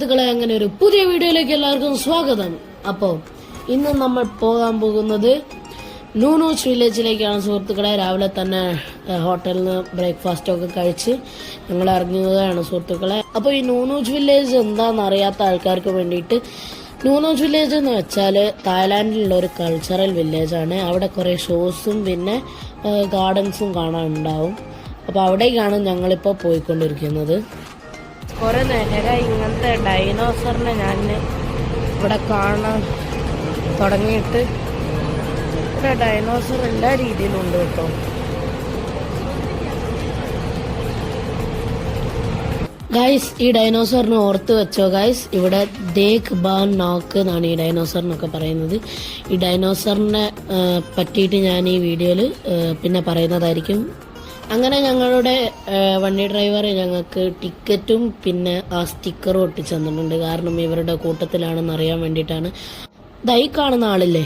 സുഹൃത്തുക്കളെ, അങ്ങനെ ഒരു പുതിയ വീഡിയോയിലേക്ക് എല്ലാവർക്കും സ്വാഗതം. അപ്പോൾ ഇന്ന് നമ്മൾ പോകാൻ പോകുന്നത് നൂനൂസ് വില്ലേജിലേക്കാണ് സുഹൃത്തുക്കളെ. രാവിലെ തന്നെ ഹോട്ടലിൽ നിന്ന് ബ്രേക്ക്ഫാസ്റ്റ് ഒക്കെ കഴിച്ച് ഞങ്ങൾ ഇറങ്ങുകയാണ് സുഹൃത്തുക്കളെ. അപ്പോൾ ഈ നൂനൂസ് വില്ലേജ് എന്താണെന്ന് അറിയാത്ത ആൾക്കാർക്ക് വേണ്ടിയിട്ട്, നൂനൂസ് വില്ലേജ് എന്ന് വെച്ചാൽ തായ്ലാൻഡിലുള്ള ഒരു കൾച്ചറൽ വില്ലേജാണ്. അവിടെ കുറേ ഷോസും പിന്നെ ഗാർഡൻസും കാണാനുണ്ടാവും. അപ്പോൾ അവിടേക്കാണ് ഞങ്ങളിപ്പോൾ പോയിക്കൊണ്ടിരിക്കുന്നത്. കുറെ നേരമായി ഇങ്ങനത്തെ ഡൈനോസറിനെ ഞാൻ ഇവിടെ കാണാൻ തുടങ്ങിയിട്ട്. ഇവിടെ ഡൈനോസർ എല്ലാ രീതിയിലുണ്ട് കേട്ടോ. ഗൈസ്, ഈ ഡൈനോസറിനെ ഓർത്ത് വെച്ചോ ഗൈസ്. ഇവിടെ ദേഖ് ബാൻ നോക്ക് എന്നാണ് ഈ ഡൈനോസറിനൊക്കെ പറയുന്നത്. ഈ ഡൈനോസറിനെ പറ്റിയിട്ട് ഞാൻ ഈ വീഡിയോയിൽ പിന്നെ പറയുന്നതായിരിക്കും. അങ്ങനെ ഞങ്ങളുടെ വണ്ടി ഡ്രൈവർ ഞങ്ങൾക്ക് ടിക്കറ്റും പിന്നെ ആ സ്റ്റിക്കറും ഒട്ടിച്ചു തന്നിട്ടുണ്ട്. കാരണം ഇവരുടെ കൂട്ടത്തിലാണെന്ന് അറിയാൻ വേണ്ടിയിട്ടാണ്. ഈ കാണുന്ന ആളില്ലേ,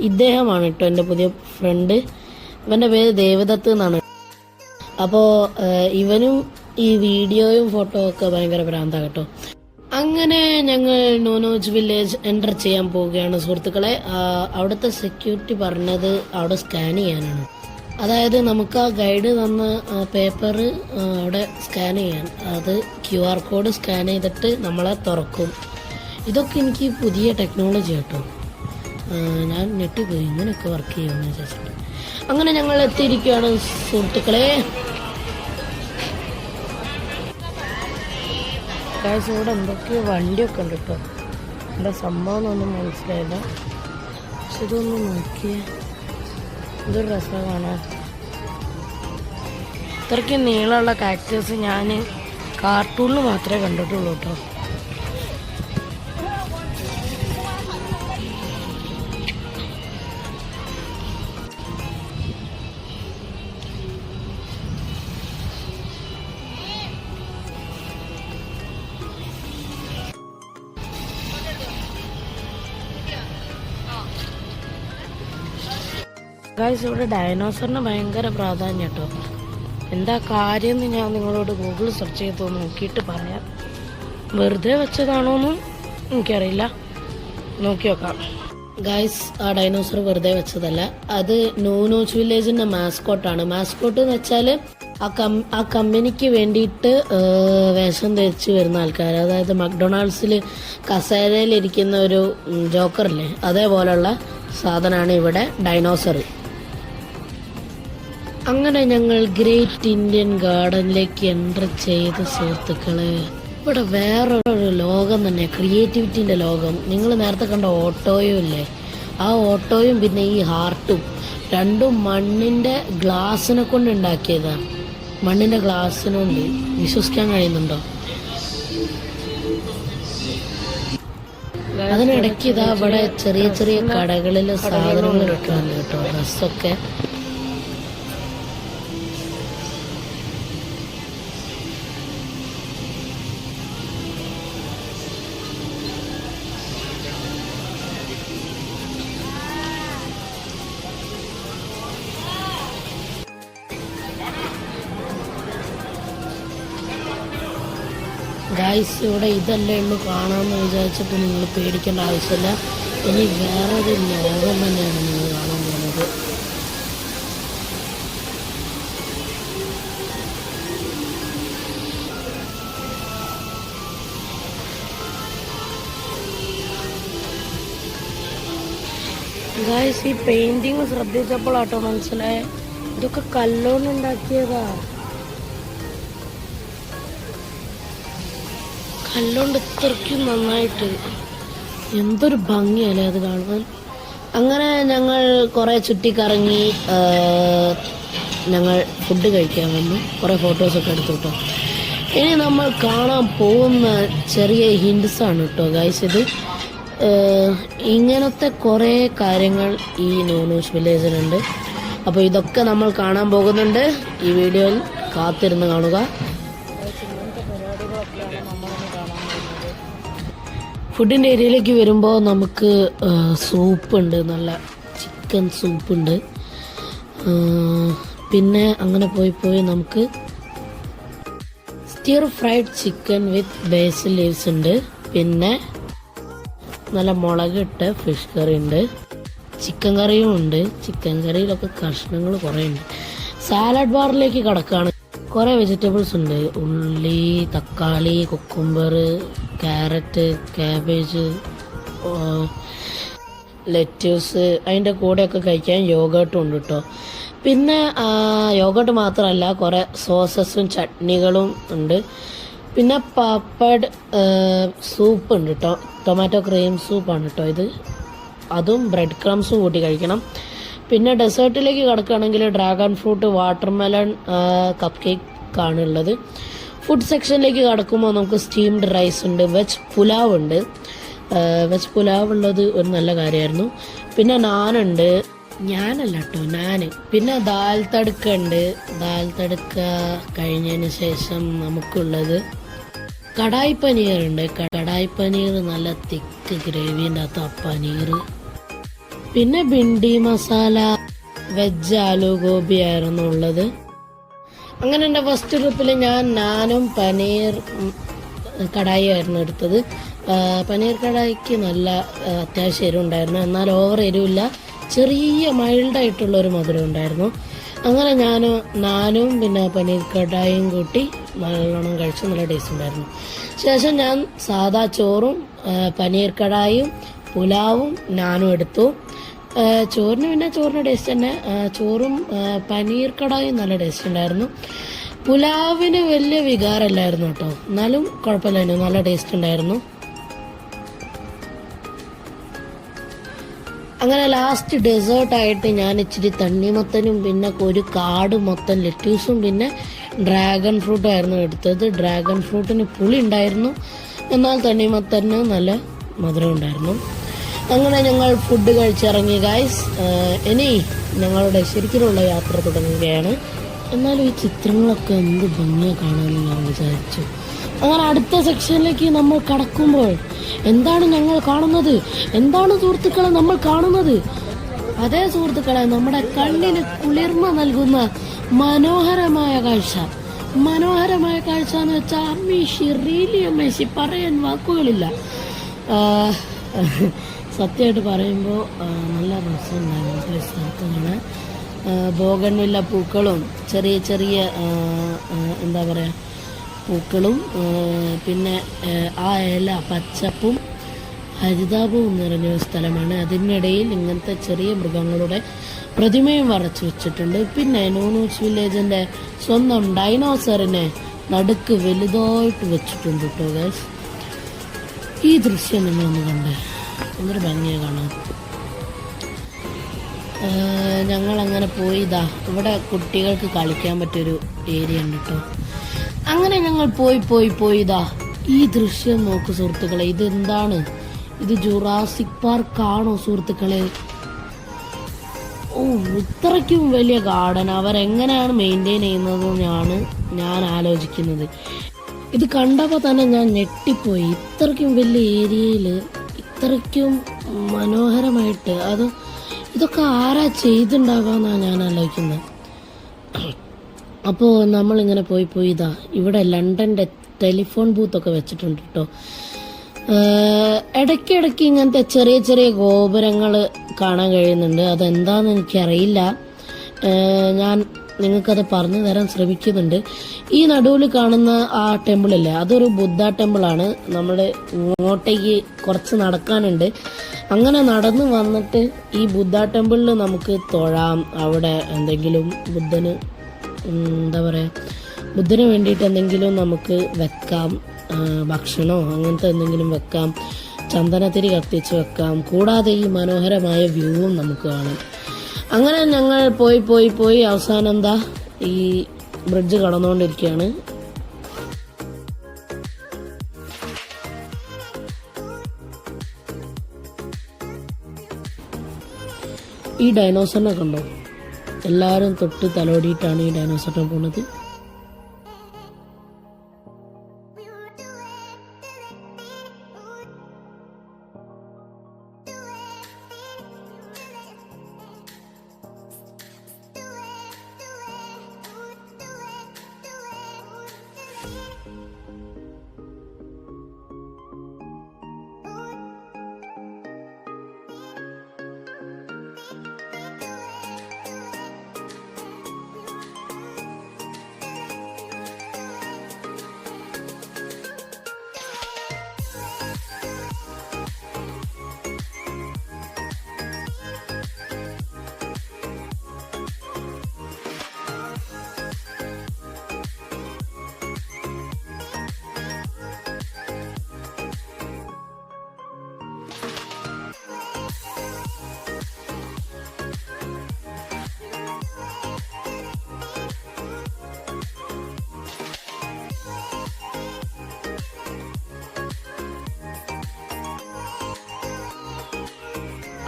ഇദ്ദേഹമാണ് കേട്ടോ എൻ്റെ പുതിയ ഫ്രണ്ട്. ഇവൻ്റെ പേര് ദേവദത്ത് എന്നാണ്. അപ്പോൾ ഇവനും ഈ വീഡിയോയും ഫോട്ടോ ഒക്കെ ഭയങ്കര ഭ്രാന്താ കേട്ടോ. അങ്ങനെ ഞങ്ങൾ നൂനൂസ് വില്ലേജ് എൻ്റർ ചെയ്യാൻ പോവുകയാണ് സുഹൃത്തുക്കളെ. അവിടുത്തെ സെക്യൂരിറ്റി പറഞ്ഞത് അവിടെ സ്കാൻ ചെയ്യാനാണ്. അതായത് നമുക്ക് ആ ഗൈഡ് തന്ന പേപ്പർ അവിടെ സ്കാൻ ചെയ്യാൻ, അത് QR കോഡ് സ്കാൻ ചെയ്തിട്ട് നമ്മളെ തുറക്കും. ഇതൊക്കെ എനിക്ക് പുതിയ ടെക്നോളജി കേട്ടോ. ഞാൻ ഞെട്ടിപ്പോയി, ഇങ്ങനെയൊക്കെ വർക്ക് ചെയ്യുമെന്ന് വിചാരിച്ചിട്ട്. അങ്ങനെ ഞങ്ങൾ എത്തിയിരിക്കുകയാണ് സുഹൃത്തുക്കളെ. ഇവിടെ എന്തൊക്കെയോ വണ്ടിയൊക്കെ ഉണ്ട് കേട്ടോ. എന്താ സംഭവം എന്നൊന്നും മനസ്സിലായില്ല. പക്ഷെ ഇതൊന്നും നോക്കിയേ, ഇതൊരു രസമാണ്. ഇത്രയ്ക്ക് നീളമുള്ള കാക്ടസ് ഞാൻ കാർട്ടൂണിൽ മാത്രമേ കണ്ടിട്ടുള്ളൂ കേട്ടോ. ഗൈസ്, ഇവിടെ ഡൈനോസറിന് ഭയങ്കര പ്രാധാന്യം കേട്ടോ. എന്താ കാര്യം എന്ന് ഞാൻ നിങ്ങളോട് ഗൂഗിൾ സെർച്ച് ചെയ്ത് നോക്കിയിട്ട് പറയാം. വെറുതെ വെച്ചതാണോന്ന് എനിക്കറിയില്ല, നോക്കി നോക്കാം. ഗൈസ്, ആ ഡൈനോസർ വെറുതെ വെച്ചതല്ല, അത് നൂനൂസ് വില്ലേജിന്റെ മാസ്കോട്ടാണ്. മാസ്കോട്ട് എന്ന് വെച്ചാൽ ആ കമ്പനിക്ക് വേണ്ടിയിട്ട് വേഷം ധരിച്ച് വരുന്ന ആൾക്കാർ. അതായത് മക്ഡൊണാൾഡ്സിൽ കസേരയിലിരിക്കുന്ന ഒരു ജോക്കറില്ലേ, അതേപോലുള്ള സാധനമാണ് ഇവിടെ ഡൈനോസർ. അങ്ങനെ ഞങ്ങൾ ഗ്രേറ്റ് ഇന്ത്യൻ ഗാർഡനിലേക്ക് എൻ്റർ ചെയ്ത സുഹൃത്തുക്കളെ. ഇവിടെ വേറൊരു ലോകം തന്നെ, ക്രിയേറ്റിവിറ്റിൻ്റെ ലോകം. നിങ്ങൾ നേരത്തെ കണ്ട ഓട്ടോയും ഇല്ലേ, ആ ഓട്ടോയും പിന്നെ ഈ ഹാർട്ടും രണ്ടും മണ്ണിൻ്റെ ഗ്ലാസിനെ കൊണ്ട് ഉണ്ടാക്കിയതാണ്. മണ്ണിൻ്റെ ഗ്ലാസ്സിനുണ്ട്, വിശ്വസിക്കാൻ കഴിയുന്നുണ്ടോ? അതിനിടയ്ക്ക് ഇതാ ഇവിടെ ചെറിയ ചെറിയ കടകളിൽ സാധനങ്ങൾ കിട്ടുന്നുണ്ട് കേട്ടോ, ഡ്രസ്സൊക്കെ. ഗൈസ്, ഇവിടെ ഇതല്ലേ ഉള്ളൂ കാണാമെന്ന് വിചാരിച്ചിട്ട് നിങ്ങൾ പേടിക്കേണ്ട ആവശ്യമില്ല. ഇനി വേറൊരു ലോകം തന്നെയാണ് നിങ്ങൾ കാണാൻ പോകുന്നത്. ഗൈസ്, ഈ പെയിന്റിങ് ശ്രദ്ധിച്ചപ്പോഴാട്ടോ മനസ്സിലായേ, ഇതൊക്കെ കല്ലുകൊണ്ടുണ്ടാക്കിയതാ. കല്ലുകൊണ്ട് ഇത്രയ്ക്കും നന്നായിട്ട്, എന്തൊരു ഭംഗിയല്ലേ അത് കാണുവാൻ. അങ്ങനെ ഞങ്ങൾ കുറേ ചുറ്റിക്കറങ്ങി ഞങ്ങൾ ഫുഡ് കഴിക്കാൻ വന്നു. കുറേ ഫോട്ടോസൊക്കെ എടുത്തു കേട്ടോ. ഇനി നമ്മൾ കാണാൻ പോകുന്ന ചെറിയ ഹിൻഡ്സാണ് കേട്ടോ ഗൈസ്. ഇത് ഇങ്ങനത്തെ കുറേ കാര്യങ്ങൾ ഈ നൂനൂസ് വില്ലേജിലുണ്ട്. അപ്പോൾ ഇതൊക്കെ നമ്മൾ കാണാൻ പോകുന്നുണ്ട്. ഈ വീഡിയോയിൽ കാത്തിരുന്ന് കാണുക. ഫുഡിൻ്റെ ഏരിയയിലേക്ക് വരുമ്പോൾ നമുക്ക് സൂപ്പുണ്ട്, നല്ല ചിക്കൻ സൂപ്പുണ്ട്. പിന്നെ അങ്ങനെ പോയി നമുക്ക് സ്റ്റിർ ഫ്രൈഡ് ചിക്കൻ വിത്ത് ബേസിൽ ലീവ്സ് ഉണ്ട്. പിന്നെ നല്ല മുളകിട്ട് ഫിഷ് കറി ഉണ്ട്, ചിക്കൻ കറിയും ഉണ്ട്. ചിക്കൻ കറിയിലൊക്കെ കഷ്ണങ്ങൾ കുറേ ഉണ്ട്. സാലഡ് ബാറിലേക്ക് കടക്കാണ്. കുറേ വെജിറ്റബിൾസ് ഉണ്ട്. ഉള്ളി, തക്കാളി, കുക്കുംബർ, ക്യാരറ്റ്, ക്യാബേജ്, ലെറ്റ്യൂസ്. അതിൻ്റെ കൂടെയൊക്കെ കഴിക്കാൻ യോഗേർട്ടും ഉണ്ട് കേട്ടോ. പിന്നെ യോഗേർട്ട് മാത്രമല്ല, കുറേ സോസസും ചട്നികളും ഉണ്ട്. പിന്നെ പപ്പഡ് സൂപ്പ് ഉണ്ട് കേട്ടോ, ടൊമാറ്റോ ക്രീം സൂപ്പാണ് കേട്ടോ ഇത്. അതും ബ്രെഡ് ക്രംസും കൂട്ടി കഴിക്കണം. പിന്നെ ഡെസേർട്ടിലേക്ക് കിടക്കുകയാണെങ്കിൽ dragon fruit, watermelon, cup cake ഉള്ളത്. ഫുഡ് സെക്ഷനിലേക്ക് കിടക്കുമ്പോൾ നമുക്ക് സ്റ്റീംഡ് റൈസ് ഉണ്ട്, വെജ് പുലാവ് ഉണ്ട്. വെജ് പുലാവ് ഉള്ളത് ഒരു നല്ല കാര്യമായിരുന്നു. പിന്നെ നാനുണ്ട്, ഞാനല്ല കേട്ടോ നാന്. പിന്നെ ദാൽ തടുക്ക ഉണ്ട്. ദാൽ തടുക്ക കഴിഞ്ഞതിന് ശേഷം നമുക്കുള്ളത് കടായി പനീർ ഉണ്ട്. കടായി പനീർ നല്ല തിക്ക് ഗ്രേവിൻ്റെ അകത്ത് ആ പനീർ. പിന്നെ ഭിണ്ടി മസാല, വെജ് ആലു ഗോബി ആയിരുന്നു ഉള്ളത്. അങ്ങനെ എൻ്റെ ഫസ്റ്റ് ട്രിപ്പിൽ ഞാൻ നാനും പനീർ കടായി ആയിരുന്നു എടുത്തത്. പനീർ കടായിക്ക് നല്ല അത്യാവശ്യം എരിവുണ്ടായിരുന്നു, എന്നാൽ ഓവർ എരിവില്ല, ചെറിയ മൈൽഡായിട്ടുള്ള ഒരു മധുരം ഉണ്ടായിരുന്നു. അങ്ങനെ നാനും പിന്നെ പനീർ കടായും കൂട്ടി നല്ലോണം കഴിച്ച് നല്ല ടേസ്റ്റ് ഉണ്ടായിരുന്നു. ശേഷം ഞാൻ സാദാ ചോറും പനീർ കടായും പുലാവും നാനും എടുത്തു. ചോറിന് പിന്നെ ചോറിന് ടേസ്റ്റ് തന്നെ. ചോറും പനീർ കടായും നല്ല ടേസ്റ്റ് ഉണ്ടായിരുന്നു. പുലാവിന് വലിയ വികാരമല്ലായിരുന്നു കേട്ടോ, എന്നാലും കുഴപ്പമില്ലായിരുന്നു, നല്ല ടേസ്റ്റ് ഉണ്ടായിരുന്നു. അങ്ങനെ ലാസ്റ്റ് ഡെസേർട്ടായിട്ട് ഞാൻ ഇച്ചിരി തണ്ണിമത്തനും പിന്നെ ഒരു കാട് മൊത്തം ലെറ്റ്യൂസും പിന്നെ ഡ്രാഗൺ ഫ്രൂട്ടും ആയിരുന്നു എടുത്തത്. ഡ്രാഗൺ ഫ്രൂട്ടിന് പുളി ഉണ്ടായിരുന്നു, എന്നാൽ തണ്ണിമത്തന് നല്ല മധുരം ഉണ്ടായിരുന്നു. അങ്ങനെ ഞങ്ങൾ ഫുഡ് കഴിച്ചിറങ്ങി ഗൈസ്. ഇനി ഞങ്ങളുടെ ശരിക്കുള്ള യാത്ര തുടങ്ങുകയാണ്. എന്നാലും ഈ ചിത്രങ്ങളൊക്കെ എന്ത് ഭംഗിയാണ് കാണാമെന്ന് ഞാൻ വിചാരിച്ചു. അങ്ങനെ അടുത്ത സെക്ഷനിലേക്ക് നമ്മൾ കടക്കുമ്പോൾ എന്താണ് ഞങ്ങൾ കാണുന്നത്? എന്താണ് സുഹൃത്തുക്കളെ നമ്മൾ കാണുന്നത്? അതേ സുഹൃത്തുക്കളെ, നമ്മുടെ കണ്ണിന് കുളിർമ നൽകുന്ന മനോഹരമായ കാഴ്ച. മനോഹരമായ കാഴ്ച എന്ന് വെച്ചാൽ അമ്മേശി പറയാൻ വാക്കുകളില്ല. സത്യമായിട്ട് പറയുമ്പോൾ നല്ല രസമുണ്ടായിരുന്നു സ്ഥലത്ത് കാണാൻ. ബോഗൺവില്ല പൂക്കളും ചെറിയ ചെറിയ എന്താ പറയുക പൂക്കളും പിന്നെ ആ ഇല പച്ചപ്പും ഹരിതാപവും നിറഞ്ഞ സ്ഥലമാണ്. അതിനിടയിൽ ഇങ്ങനത്തെ ചെറിയ മൃഗങ്ങളുടെ പ്രതിമയും വരച്ചു വെച്ചിട്ടുണ്ട്. പിന്നെ നൂനൂസ് വില്ലേജിന്റെ സ്വന്തം ഡൈനോസറിനെ നടുക്ക് വലുതായിട്ട് വെച്ചിട്ടുണ്ട് കേട്ടോ ഗൈസ്. ഈ ദൃശ്യം നിങ്ങളൊന്ന് കണ്ടേ, എന്തൊരു ഭംഗിയാണ് കാണാൻ. ഞങ്ങളങ്ങനെ പോയി. ഇവിടെ കുട്ടികൾക്ക് കളിക്കാൻ പറ്റിയൊരു ഏരിയ ഉണ്ട് കേട്ടോ. അങ്ങനെ ഞങ്ങൾ പോയി ഈ ദൃശ്യം നോക്കൂ സുഹൃത്തുക്കളെ. ഇതെന്താണ്? ഇത് ജുറാസിക് പാർക്ക് ആണോ സുഹൃത്തുക്കളെ? ഇത്രയ്ക്കും വലിയ ഗാർഡൻ അവരെങ്ങനെയാണ് മെയിൻറ്റെയിൻ ചെയ്യുന്നതെന്നാണ് ഞാൻ ആലോചിക്കുന്നത്. ഇത് കണ്ടപ്പോൾ തന്നെ ഞാൻ ഞെട്ടിപ്പോയി. ഇത്രയ്ക്കും വലിയ ഏരിയയിൽ ഇത്രയ്ക്കും മനോഹരമായിട്ട് ഇതൊക്കെ ആരാ ചെയ്തിട്ടുണ്ടാകാമെന്നാണ് ഞാൻ ആലോചിക്കുന്നത്. അപ്പോൾ നമ്മളിങ്ങനെ പോയി ഇവിടെ ലണ്ടൻ്റെ ടെലിഫോൺ ബൂത്തൊക്കെ വെച്ചിട്ടുണ്ട് കേട്ടോ. ഇടയ്ക്കിടയ്ക്ക് ഇങ്ങനത്തെ ചെറിയ ചെറിയ ഗോപുരങ്ങൾ കാണാൻ കഴിയുന്നുണ്ട്. അതെന്താണെന്ന് എനിക്കറിയില്ല. ഞാൻ നിങ്ങൾക്കത് പറഞ്ഞു തരാൻ ശ്രമിക്കുന്നുണ്ട്. ഈ നടുവിൽ കാണുന്ന ആ ടെമ്പിളില്ലേ, അതൊരു ബുദ്ധ ടെമ്പിളാണ്. നമ്മൾ ഇങ്ങോട്ടേക്ക് കുറച്ച് നടക്കാനുണ്ട്. അങ്ങനെ നടന്ന് വന്നിട്ട് ഈ ബുദ്ധ ടെമ്പിളിൽ നമുക്ക് തൊഴാം. അവിടെ എന്തെങ്കിലും ബുദ്ധന് എന്താ പറയുക, ബുദ്ധന് വേണ്ടിയിട്ട് എന്തെങ്കിലും നമുക്ക് വെക്കാം, ഭക്ഷണമോ അങ്ങനത്തെ എന്തെങ്കിലും വെക്കാം, ചന്ദനത്തിരി കത്തിച്ച് വെക്കാം. കൂടാതെ ഈ മനോഹരമായ വ്യൂവും നമുക്ക് കാണാം. അങ്ങനെ ഞങ്ങൾ പോയി അവസാനം ഈ ബ്രിഡ്ജ് കടന്നുകൊണ്ടിരിക്കുകയാണ്. ഈ ഡൈനോസറിനെ കണ്ടോ? എല്ലാവരും തൊട്ട് തലോടിയിട്ടാണ് ഈ ഡൈനോസറിനെ പോണത്.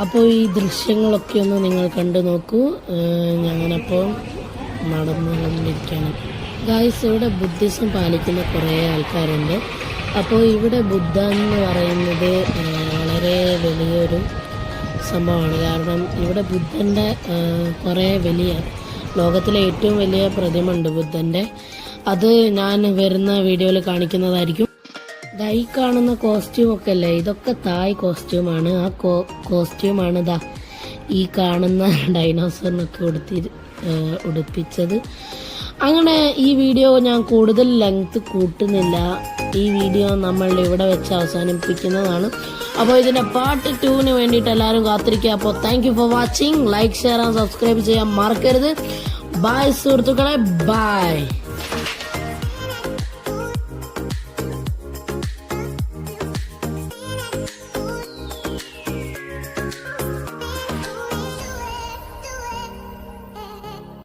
അപ്പോൾ ഈ ദൃശ്യങ്ങളൊക്കെ ഒന്ന് നിങ്ങൾ കണ്ടു നോക്കൂ. ഞാനപ്പോൾ നടന്നുകൊണ്ടിരിക്കുകയാണ് ഗായ്സ്. ഇവിടെ ബുദ്ധിസം പാലിക്കുന്ന കുറേ ആൾക്കാരുണ്ട്. അപ്പോൾ ഇവിടെ ബുദ്ധ എന്ന് പറയുന്നത് വളരെ വലിയൊരു സംഭവമാണ്. കാരണം ഇവിടെ ബുദ്ധൻ്റെ കുറേ വലിയ ലോകത്തിലെ ഏറ്റവും വലിയ പ്രതിമ ഉണ്ട് ബുദ്ധൻ്റെ. അത് ഞാൻ വരുന്ന വീഡിയോയിൽ കാണിക്കുന്നതായിരിക്കും. ഈ കാണുന്ന കോസ്റ്റ്യൂം ഒക്കെ അല്ലേ, ഇതൊക്കെ തായ് കോസ്റ്റ്യൂമാണ്. ആ കോസ്റ്റ്യൂമാണ് ഈ കാണുന്ന ഡൈനോസറിനൊക്കെ ഉടുപ്പിച്ചത്. അങ്ങനെ ഈ വീഡിയോ ഞാൻ കൂടുതൽ ലെങ്ത് കൂട്ടുന്നില്ല. ഈ വീഡിയോ നമ്മൾ ഇവിടെ വെച്ച് അവസാനിപ്പിക്കുന്നതാണ്. അപ്പോൾ ഇതിന്റെ പാർട്ട് 2 വേണ്ടിയിട്ട് എല്ലാവരും കാത്തിരിക്കുക. അപ്പോൾ thank you for watching. Like, share and subscribe ചെയ്യാൻ മറക്കരുത്. ബൈ സുഹൃത്തുക്കളെ, ബൈ.